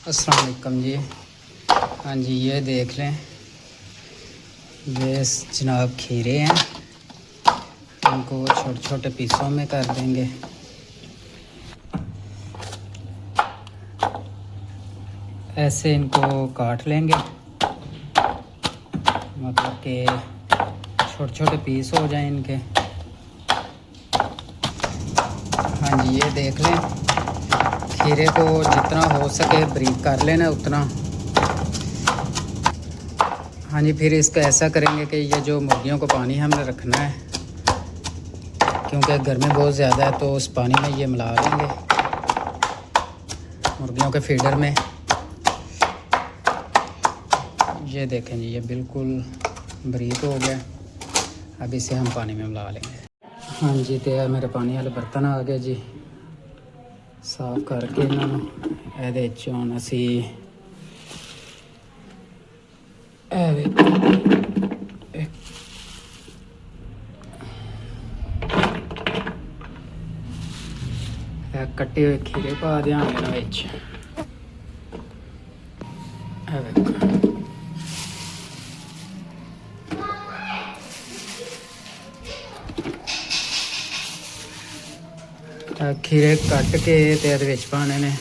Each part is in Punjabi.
अस्सलाम वालेकुम जी। हाँ जी, ये देख लें, ये जनाब खीरे हैं। इनको छोटे छोटे पीसों में कर देंगे। ऐसे इनको काट लेंगे, मतलब कि छोटे छोटे पीस हो जाएं इनके। हाँ जी, ये देख लें, खीरे को जितना हो सके बारीक कर लेना उतना। हाँ जी, फिर इसका ऐसा करेंगे कि ये जो मुर्गियों को पानी हमने रखना है, क्योंकि गर्मी बहुत ज़्यादा है, तो उस पानी में ये मिला लेंगे मुर्गियों के फीडर में। ये देखें जी, ये बिल्कुल बारीक हो गया। अब इसे हम पानी में मिला लेंगे। हाँ जी, तो मेरे पानी वाले बर्तन आ गए जी। साफ करके इन्होंने ਇਹਦੇ ਚੋਂ ਹੁਣ ਅਸੀਂ ਕੱਟੇ ਹੋਏ ਖੀਰੇ ਪਾ ਦਿਆਂਗੇ ਇਹਨਾਂ ਵਿੱਚ। खीरे कट के ते ਇਹਦੇ ਵਿੱਚ ਪਾਣੇ ਨੇ,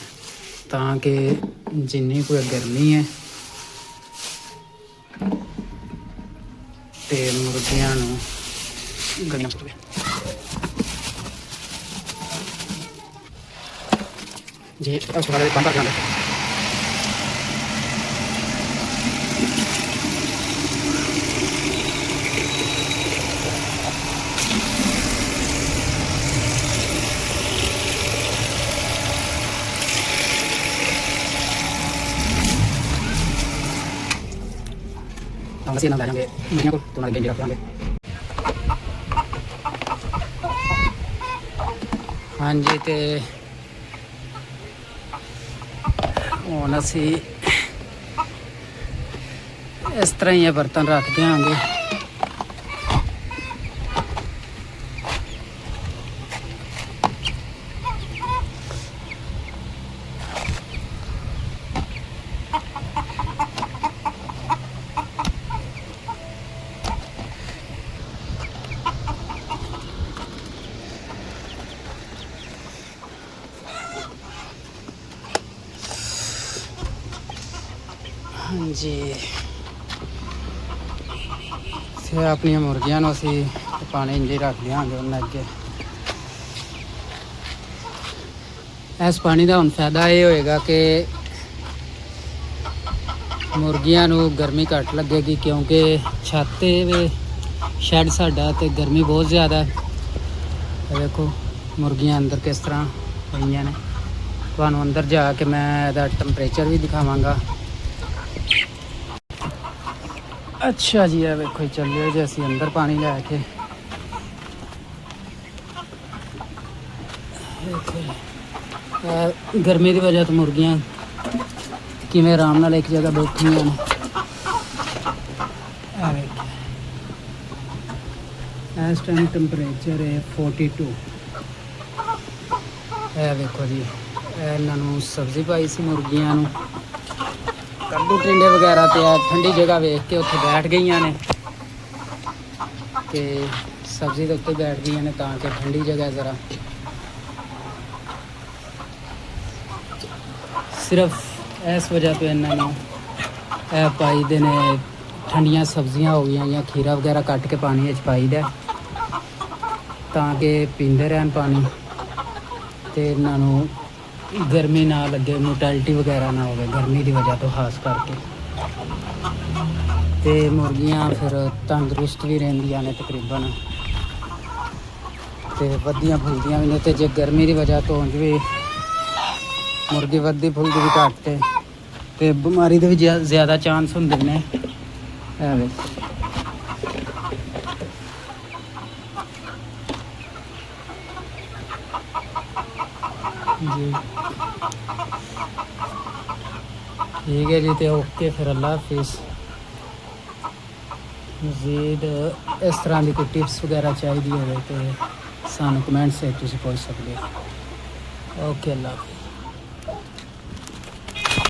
ਤਾਂ ਕਿ ਜਿੰਨੀ ਕੋਈ ਗਰਮੀ ਹੈ ਤੇ ਮੁਰਗੀਆਂ ਨੂੰ ਗਰਮੀ ਪਵੇ। ਜੀ ਉਸ ਵਾਲੇ ਬੰਦ ਕਰ ਲਾਂਗੇ। ਅਸੀਂ ਇਹਨਾਂ ਲੈ ਜਾਵਾਂਗੇ ਮੁਰਗੀਆਂ ਕੋਲ, ਤੋਂ ਨਾਲ ਗੇਂਜੀ ਰੱਖ ਲਾਂਗੇ। ਹਾਂਜੀ, ਤੇ ਹੁਣ ਅਸੀਂ ਇਸ ਤਰ੍ਹਾਂ ਹੀ ਇਹ ਬਰਤਨ ਰੱਖ ਦਿਆਂਗੇ। ਹਾਂਜੀ, ਫਿਰ ਆਪਣੀਆਂ ਮੁਰਗੀਆਂ ਨੂੰ ਅਸੀਂ ਪਾਣੀ ਇੰਝ ਰੱਖ ਦਿਆਂਗੇ ਉਹਨਾਂ ਅੱਗੇ। ਇਸ ਪਾਣੀ ਦਾ ਹੁਣ ਫਾਇਦਾ ਇਹ ਹੋਏਗਾ ਕਿ ਮੁਰਗੀਆਂ ਨੂੰ ਗਰਮੀ ਘੱਟ ਲੱਗੇਗੀ, ਕਿਉਂਕਿ ਛੱਤ 'ਤੇ ਵੇ ਸ਼ੈੱਡ ਸਾਡਾ, ਅਤੇ ਗਰਮੀ ਬਹੁਤ ਜ਼ਿਆਦਾ ਹੈ। ਦੇਖੋ ਮੁਰਗੀਆਂ ਅੰਦਰ ਕਿਸ ਤਰ੍ਹਾਂ ਪਈਆਂ ਨੇ। ਤੁਹਾਨੂੰ ਅੰਦਰ ਜਾ ਕੇ ਮੈਂ ਇਹਦਾ ਟੈਂਪਰੇਚਰ ਵੀ ਦਿਖਾਵਾਂਗਾ। ਅੱਛਾ ਜੀ, ਇਹ ਵੇਖੋ ਚੱਲਿਓ ਜੀ ਅਸੀਂ ਅੰਦਰ ਪਾਣੀ ਲੈ ਕੇ। ਦੇਖੋ ਗਰਮੀ ਦੀ ਵਜ੍ਹਾ ਤੋਂ ਮੁਰਗੀਆਂ ਕਿਵੇਂ ਆਰਾਮ ਨਾਲ ਇੱਕ ਜਗ੍ਹਾ ਬੈਠੀਆਂ ਨੇ। ਇਹ ਵੇਖੋ, ਇਸ ਟਾਈਮ ਟੈਂਪਰੇਚਰ ਹੈ 42। ਇਹ ਵੇਖੋ ਜੀ, ਇਹਨਾਂ ਨੂੰ ਸਬਜ਼ੀ ਪਾਈ ਸੀ ਮੁਰਗੀਆਂ ਨੂੰ, ਕੱਦੂ ਟਿੰਡੇ ਵਗੈਰਾ, ਤੇ ਆ ਠੰਡੀ ਜਗ੍ਹਾ ਵੇਖ ਕੇ ਉੱਥੇ ਬੈਠ ਗਈਆਂ ਨੇ, ਤੇ ਸਬਜ਼ੀ ਦੇ ਉੱਤੇ ਬੈਠ ਗਈਆਂ ਨੇ, ਤਾਂ ਕਿ ਠੰਡੀ ਜਗ੍ਹਾ ਜ਼ਰਾ। ਸਿਰਫ ਇਸ ਵਜ੍ਹਾ ਤੋਂ ਇਹਨਾਂ ਨੂੰ ਇਹ ਪਾਈ ਦੇ ਨੇ। ਠੰਡੀਆਂ ਸਬਜ਼ੀਆਂ ਹੋ ਗਈਆਂ ਜਾਂ ਖੀਰਾ ਵਗੈਰਾ ਕੱਟ ਕੇ ਪਾਣੀ ਵਿੱਚ ਪਾਈਦਾ, ਤਾਂ ਕਿ ਪੀਂਦੇ ਰਹਿਣ ਪਾਣੀ, ਤੇ ਇਹਨਾਂ ਨੂੰ ਗਰਮੀ ਨਾ ਲੱਗੇ, ਮੋਰਟੈਲਿਟੀ ਵਗੈਰਾ ਨਾ ਹੋਵੇ ਗਰਮੀ ਦੀ ਵਜ੍ਹਾ ਤੋਂ ਖਾਸ ਕਰਕੇ। ਤੇ ਮੁਰਗੀਆਂ ਫਿਰ ਤੰਦਰੁਸਤ ਵੀ ਰਹਿੰਦੀਆਂ ਨੇ ਤਕਰੀਬਨ, ਤੇ ਵੱਧਦੀਆਂ ਫੁੱਲਦੀਆਂ ਵੀ ਨੇ। ਤੇ ਜੇ ਗਰਮੀ ਦੀ ਵਜ੍ਹਾ ਤੋਂ ਉਂਝ ਵੀ ਮੁਰਗੀ ਵੱਧਦੀ ਫੁੱਲਦੀ ਵੀ ਘੱਟ, ਤੇ ਬਿਮਾਰੀ ਦੇ ਵੀ ਜ਼ਿਆਦਾ ਚਾਂਸ ਹੁੰਦੇ ਨੇ। ਇਹ ਵੇਖੋ जी, ठीक है जी, तो ओके फिर अल्लाह हाफिज़। मज़ीद इस तरह की कोई टिप्स वगैरह चाहिए हो तो सानू कमेंट से तुम पूछ सकते हो। ओके, अल्लाह हाफिज़।